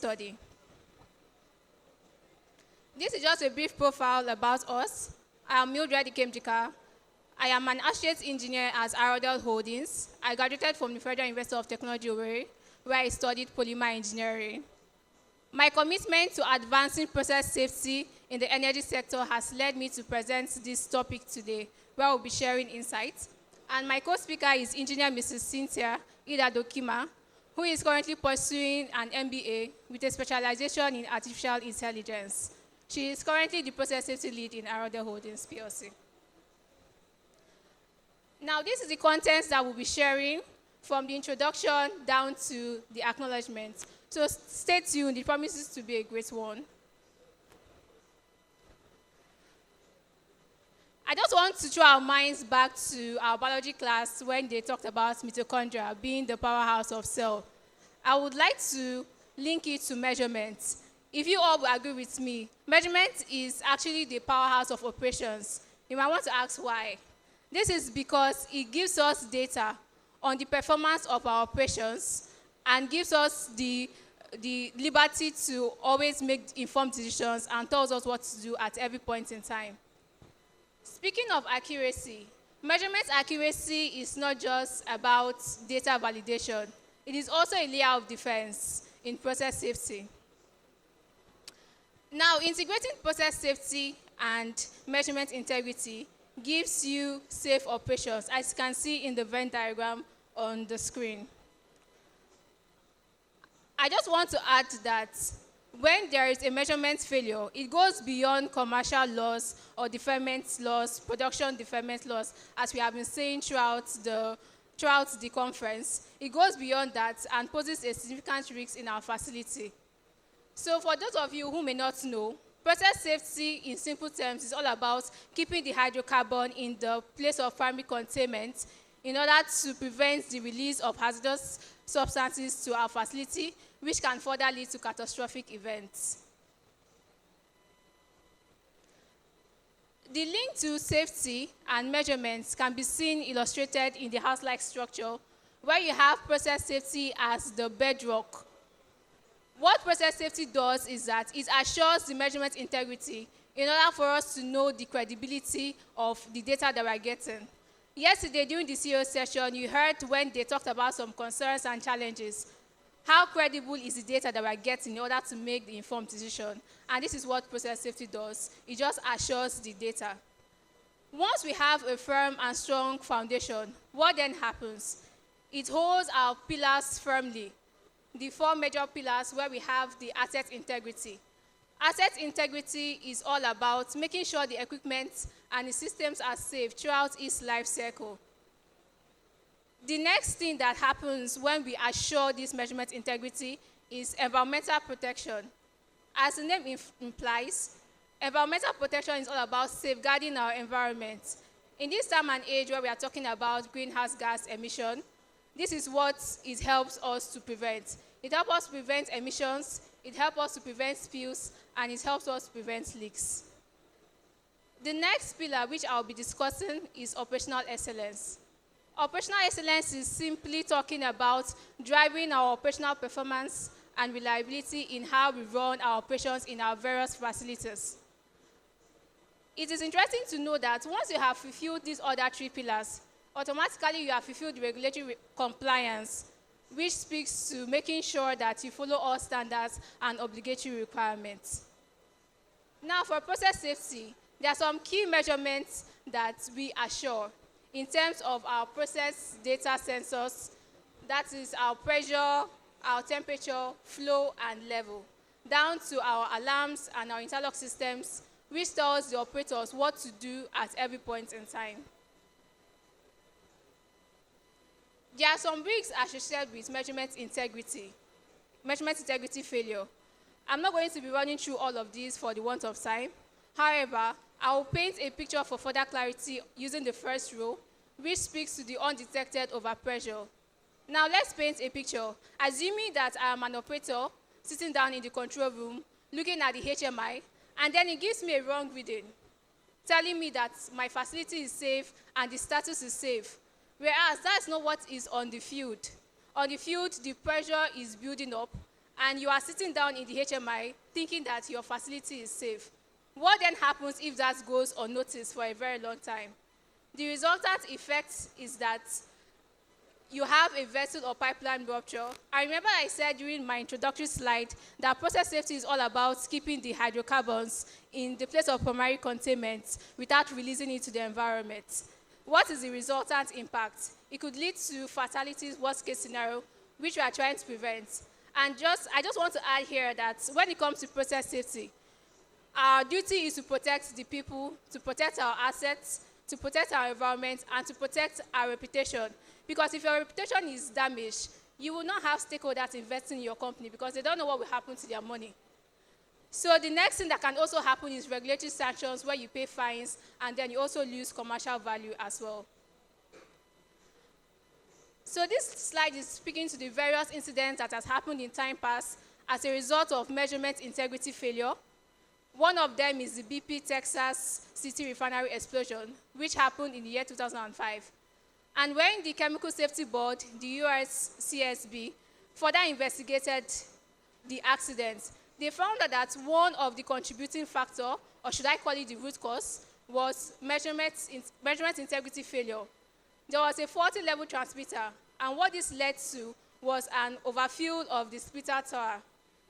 study. This is just a brief profile about us. I am Mildred Nkemjika. I am an associate engineer at Idadokima Holdings. I graduated from the Federal University of Technology, Owerri, where I studied polymer engineering. My commitment to advancing process safety in the energy sector has led me to present this topic today, where I will be sharing insights. And my co-speaker is Engineer Mrs. Cynthia Idadokima, who is currently pursuing an MBA with a specialization in artificial intelligence. She is currently the process safety lead in Idadokima Holdings PLC. Now, this is the contents that we'll be sharing from the introduction down to the acknowledgement. So stay tuned, it promises to be a great one. I just want to throw our minds back to our biology class when they talked about mitochondria being the powerhouse of cell. I would like to link it to measurement. If you all will agree with me, measurement is actually the powerhouse of operations. You might want to ask why. This is because it gives us data on the performance of our operations and gives us the liberty to always make informed decisions and tells us what to do at every point in time. Speaking of accuracy, measurement accuracy is not just about data validation. It is also a layer of defense in process safety. Now, integrating process safety and measurement integrity gives you safe operations, as you can see in the Venn diagram on the screen. I just want to add that when there is a measurement failure, it goes beyond commercial laws or deferment laws, production deferment laws, as we have been saying throughout the conference. It goes beyond that and poses a significant risk in our facility. So for those of you who may not know, process safety in simple terms is all about keeping the hydrocarbon in the place of primary containment in order to prevent the release of hazardous substances to our facility, which can further lead to catastrophic events. The link to safety and measurements can be seen illustrated in the house-like structure, where you have process safety as the bedrock. What process safety does is that it assures the measurement integrity in order for us to know the credibility of the data that we're getting. Yesterday, during the CEO session, you heard when they talked about some concerns and challenges. How credible is the data that we're getting in order to make the informed decision? And this is what process safety does. It just assures the data. Once we have a firm and strong foundation, what then happens? It holds our pillars firmly. The four major pillars where we have the asset integrity. Asset integrity is all about making sure the equipment and the systems are safe throughout its life cycle. The next thing that happens when we assure this measurement integrity is environmental protection. As the name implies, environmental protection is all about safeguarding our environment. In this time and age where we are talking about greenhouse gas emission, this is what it helps us to prevent. It helps us prevent emissions, it helps us to prevent spills, and it helps us to prevent leaks. The next pillar, which I'll be discussing, is operational excellence. Operational excellence is simply talking about driving our operational performance and reliability in how we run our operations in our various facilities. It is interesting to know that once you have fulfilled these other three pillars, automatically you have fulfilled the regulatory compliance, which speaks to making sure that you follow all standards and obligatory requirements. Now, for process safety, there are some key measurements that we assure in terms of our process data sensors. That is our pressure, our temperature, flow, and level, down to our alarms and our interlock systems, which tells the operators what to do at every point in time. There are some risks associated with measurement integrity failure. I'm not going to be running through all of these for the want of time. However, I will paint a picture for further clarity using the first row, which speaks to the undetected overpressure. Now let's paint a picture. Assuming that I am an operator sitting down in the control room, looking at the HMI, and then it gives me a wrong reading, telling me that my facility is safe and the status is safe. Whereas that's not what is on the field. On the field, the pressure is building up, and you are sitting down in the HMI thinking that your facility is safe. What then happens if that goes unnoticed for a very long time? The resultant effect is that you have a vessel or pipeline rupture. I remember I said during my introductory slide that process safety is all about keeping the hydrocarbons in the place of primary containment without releasing it to the environment. What is the resultant impact? It could lead to fatalities, worst case scenario, which we are trying to prevent. And I just want to add here that when it comes to process safety, our duty is to protect the people, to protect our assets, to protect our environment, and to protect our reputation. Because if your reputation is damaged, you will not have stakeholders investing in your company because they don't know what will happen to their money. So the next thing that can also happen is regulatory sanctions where you pay fines and then you also lose commercial value as well. So this slide is speaking to the various incidents that has happened in time past as a result of measurement integrity failure. One of them is the BP Texas City Refinery explosion, which happened in the year 2005. And when the Chemical Safety Board, the US CSB, further investigated the accident, they found that one of the contributing factor, or should I call it the root cause, was measurement integrity failure. There was a faulty level transmitter, and what this led to was an overfuel of the splitter tower.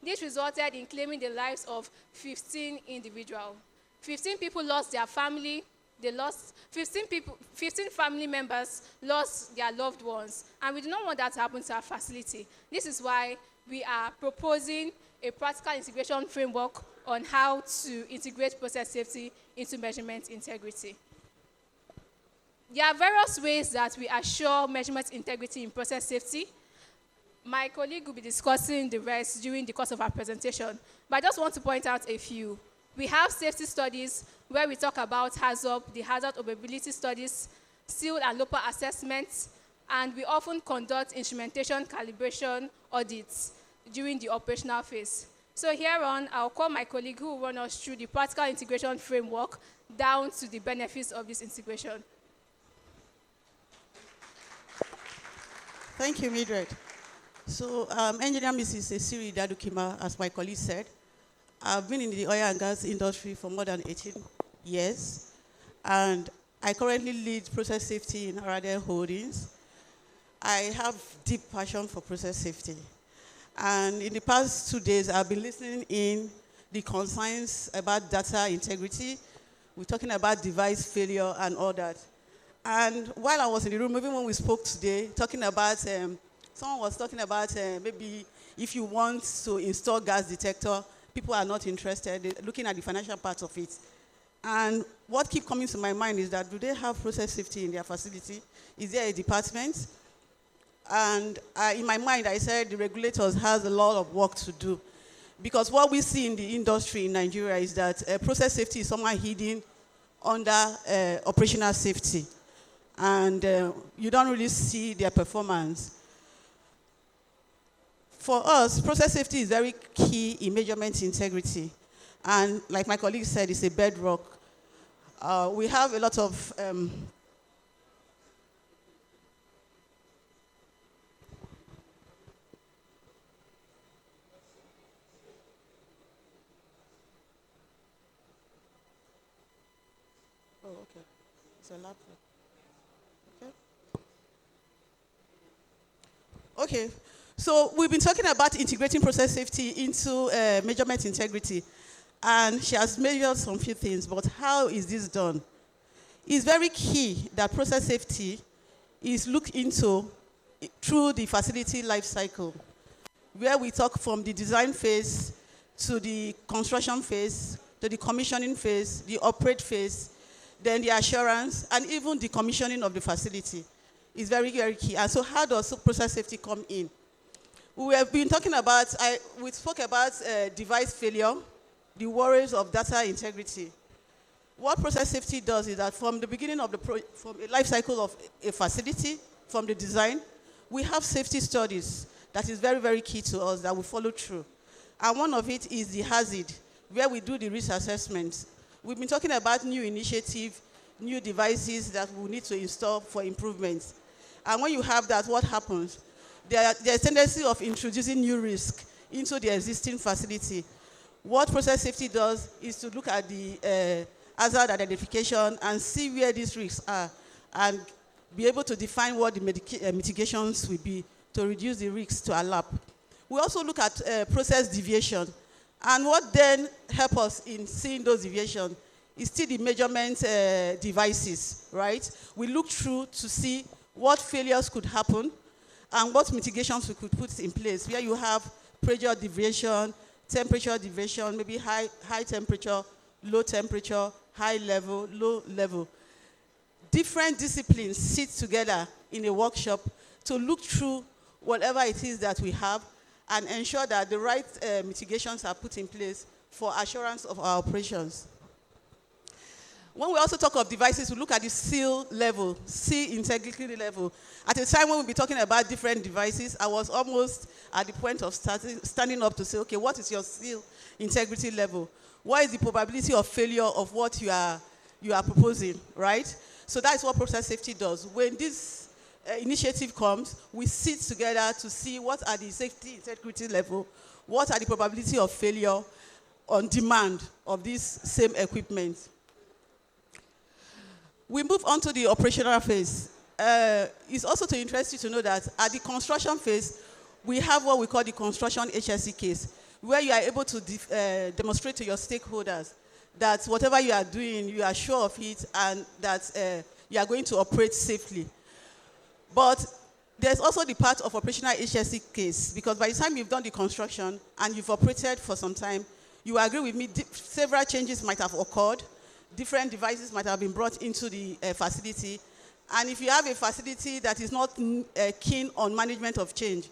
This resulted in claiming the lives of 15 individuals. 15 people lost their family. 15 family members lost their loved ones. And we do not want that to happen to our facility. This is why we are proposing a practical integration framework on how to integrate process safety into measurement integrity. There are various ways that we assure measurement integrity in process safety. My colleague will be discussing the rest during the course of our presentation, but I just want to point out a few. We have safety studies where we talk about HAZOP, the hazard observability studies, seal and local assessments, and we often conduct instrumentation calibration audits during the operational phase. So here on, I'll call my colleague who will run us through the practical integration framework down to the benefits of this integration. Thank you, Mildred. So, engineer Mrs. Idadokima, as my colleague said, I've been in the oil and gas industry for more than 18 years, and I currently lead process safety in RDL Holdings. I have deep passion for process safety. And in the past 2 days, I've been listening in the concerns about data integrity. We're talking about device failure and all that. And while I was in the room, even when we spoke today, talking about, someone was talking about maybe if you want to install gas detector, people are not interested. They're looking at the financial part of it. And what keeps coming to my mind is that, do they have process safety in their facility? Is there a department? And in my mind, I said the regulators has a lot of work to do. Because what we see in the industry in Nigeria is that process safety is somehow hidden under operational safety. And you don't really see their performance. For us, process safety is very key in measurement integrity. And like my colleague said, it's a bedrock. We have a lot of oh, okay. It's a laptop. Okay, so we've been talking about integrating process safety into measurement integrity, and she has measured some few things, but how is this done? It's very key that process safety is looked into through the facility life cycle, where we talk from the design phase to the construction phase, to the commissioning phase, the operate phase, then the assurance, and even the commissioning of the facility. Is very, very key. And so how does process safety come in? We have been talking about, we spoke about device failure, the worries of data integrity. What process safety does is that from the beginning of from a life cycle of a facility, from the design, we have safety studies that is very, very key to us that we follow through. And one of it is the hazard, where we do the risk assessment. We've been talking about new initiative, new devices that we need to install for improvements. And when you have that, what happens? There's a tendency of introducing new risk into the existing facility. What process safety does is to look at the hazard identification and see where these risks are and be able to define what the mitigations will be to reduce the risks to our lab. We also look at process deviation. And what then helps us in seeing those deviations is still the measurement devices, right? We look through to see what failures could happen and what mitigations we could put in place, where you have pressure deviation, temperature deviation, maybe high temperature, low temperature, high level, low level. Different disciplines sit together in a workshop to look through whatever it is that we have and ensure that the right mitigations are put in place for assurance of our operations. When we also talk of devices, we look at the seal level, seal integrity level. At a time when we'll be talking about different devices, I was almost at the point of standing up to say, okay, what is your seal integrity level? What is the probability of failure of what you are proposing, right? So that's what process safety does. When this initiative comes, we sit together to see what are the safety integrity level, what are the probability of failure on demand of this same equipment. We move on to the operational phase. It's also to interest you to know that at the construction phase, we have what we call the construction HSE case, where you are able to demonstrate to your stakeholders that whatever you are doing, you are sure of it and that you are going to operate safely. But there's also the part of operational HSE case, because by the time you've done the construction and you've operated for some time, you agree with me, several changes might have occurred, different devices might have been brought into the facility, and if you have a facility that is not keen on management of change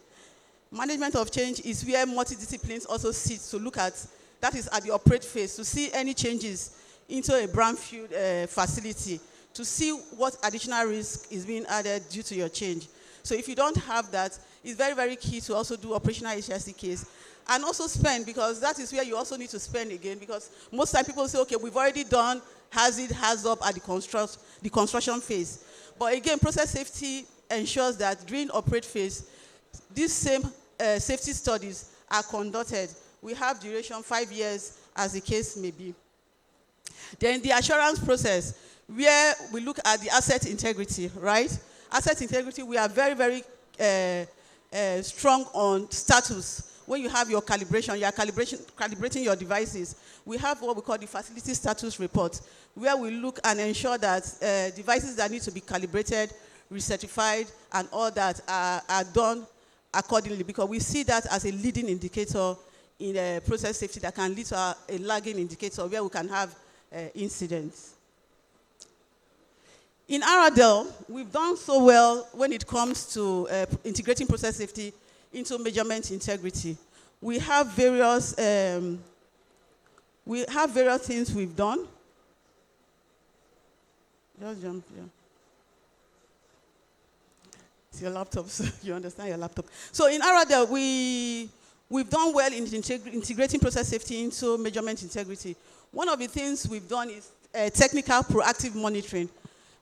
is where multidisciplines also sit to look at, that is at the operate phase, to see any changes into a brownfield facility, to see what additional risk is being added due to your change. So if you don't have that, it's very, very key to also do operational HSE case. And also spend, because that is where you also need to spend again, because most time people say, okay, we've already done hazard up at the construction phase. But again, process safety ensures that during operate phase, these same safety studies are conducted. We have duration 5 years, as the case may be. Then the assurance process, where we look at the asset integrity, right? Asset integrity, we are very, very strong on status. When you have your calibration, you are calibrating your devices. We have what we call the facility status report, where we look and ensure that devices that need to be calibrated, recertified, and all that are done accordingly, because we see that as a leading indicator in process safety that can lead to a lagging indicator where we can have incidents. In Aradel, we've done so well when it comes to integrating process safety into measurement integrity. We have various things we've done. Just jump here. It's your laptop, so you understand your laptop. So in Aradel, we've done well in integrating process safety into measurement integrity. One of the things we've done is technical proactive monitoring,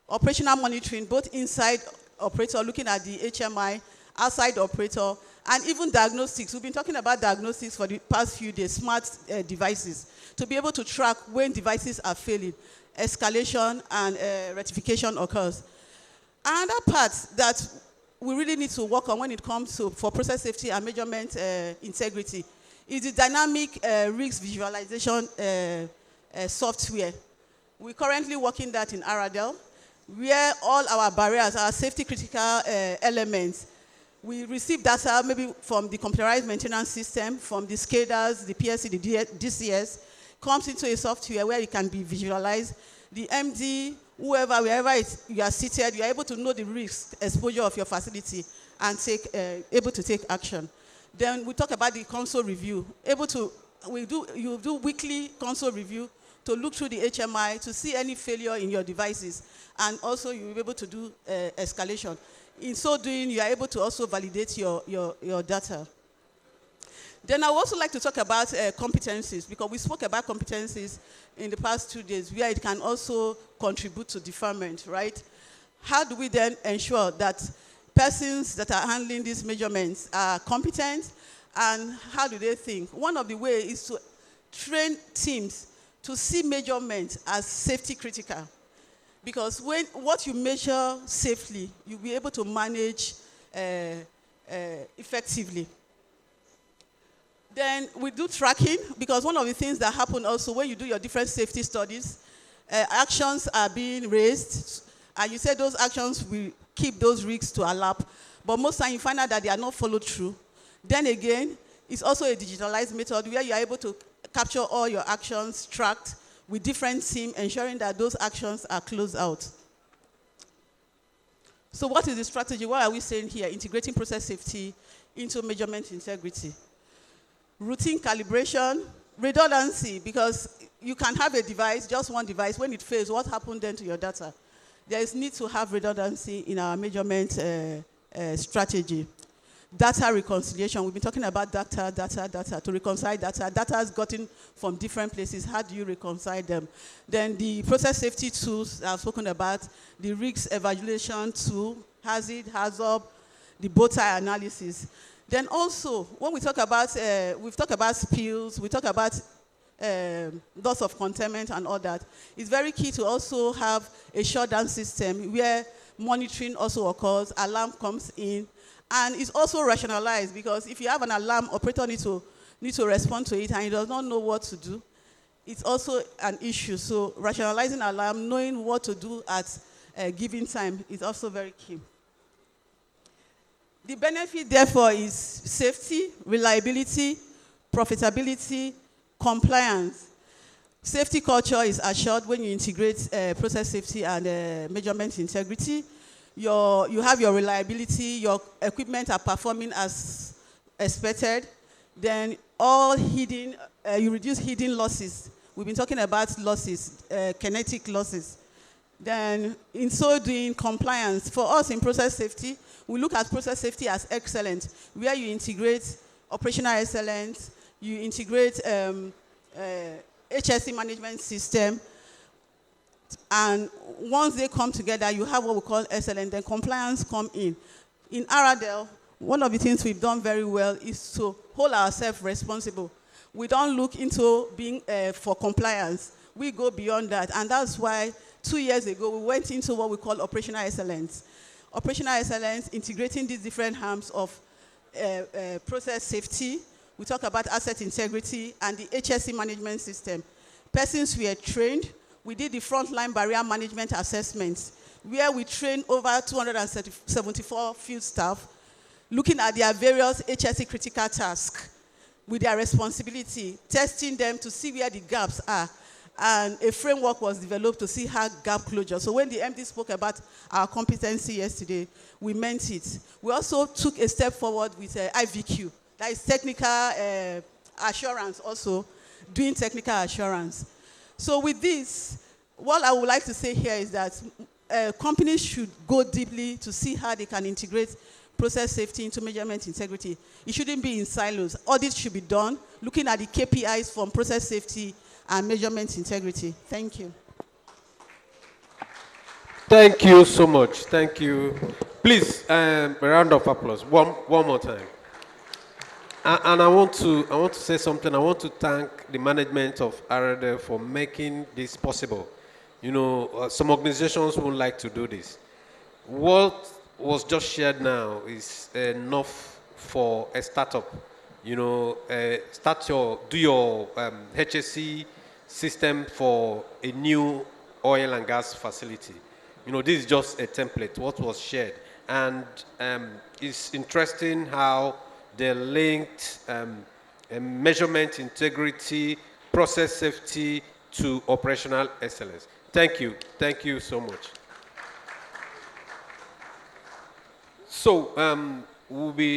operational monitoring, both inside operator, looking at the HMI, outside operator, and even diagnostics. We've been talking about diagnostics for the past few days, smart devices, to be able to track when devices are failing, escalation and rectification occurs. Another part that we really need to work on when it comes to for process safety and measurement integrity is the dynamic risk visualization software. We're currently working that in Aradel, where all our barriers, our safety critical elements, we receive data maybe from the computerized maintenance system, from the SCADAs, the PLC, the DCS, comes into a software where it can be visualized. The MD, whoever, wherever you are seated, you are able to know the risk exposure of your facility and able to take action. Then we talk about the console review. You do weekly console review to look through the HMI to see any failure in your devices, and also you'll be able to do escalation. In so doing, you are able to also validate your data. Then I would also like to talk about competencies, because we spoke about competencies in the past 2 days, where it can also contribute to deferment, right? How do we then ensure that persons that are handling these measurements are competent And how do they think? One of the ways is to train teams to see measurement as safety critical. Because when what you measure safely, you'll be able to manage effectively. Then we do tracking, because one of the things that happen also when you do your different safety studies, actions are being raised, and you say those actions will keep those risks to a lap, but most times you find out that they are not followed through. Then again, it's also a digitalized method where you are able to capture all your actions tracked with different teams, ensuring that those actions are closed out. So what is the strategy? What are we saying here? Integrating process safety into measurement integrity. Routine calibration, redundancy, because you can have a device, just one device. When it fails, what happened then to your data? There is need to have redundancy in our measurement strategy. Data reconciliation. We've been talking about data, to reconcile data. Data has gotten from different places. How do you reconcile them? Then the process safety tools I've spoken about, the risk evaluation tool, HAZOP, the bow tie analysis. Then also, when we talk about, we've talked about spills, we talk about loss of containment and all that. It's very key to also have a shutdown system where monitoring also occurs, alarm comes in, and it's also rationalized, because if you have an alarm, operator needs to respond to it, and he does not know what to do. It's also an issue. So rationalizing alarm, knowing what to do at a given time is also very key. The benefit, therefore, is safety, reliability, profitability, compliance. Safety culture is assured when you integrate process safety and measurement integrity. You have your reliability, your equipment are performing as expected. Then all hidden, you reduce hidden losses. We've been talking about losses, kinetic losses. Then in so doing, compliance. For us in process safety, we look at process safety as excellent, where you integrate operational excellence, you integrate HSE management system, and once they come together, you have what we call excellence, then compliance come in. In Aradel, one of the things we've done very well is to hold ourselves responsible. We don't look into being for compliance. We go beyond that, and that's why 2 years ago, we went into what we call operational excellence. Operational excellence, integrating these different arms of process safety. We talk about asset integrity and the HSE management system. Persons were trained. We did the frontline barrier management assessments, where we trained over 274 field staff, looking at their various HSE critical tasks with their responsibility, testing them to see where the gaps are. And a framework was developed to see how gap closure. So when the MD spoke about our competency yesterday, we meant it. We also took a step forward with IVQ. That is technical assurance also, doing technical assurance. So with this, what I would like to say here is that companies should go deeply to see how they can integrate process safety into measurement integrity. It shouldn't be in silos. Audits should be done, looking at the KPIs from process safety and measurement integrity. Thank you. Thank you so much. Thank you. Please, a round of applause. One more time. And I want to say something. I want to thank the management of RD for making this possible. You know, some organizations won't like to do this. What was just shared now is enough for a startup. You know, do your HSE system for a new oil and gas facility. You know, this is just a template, what was shared. And it's interesting how they linked measurement integrity, process safety to operational excellence. Thank you. Thank you so much. So we'll be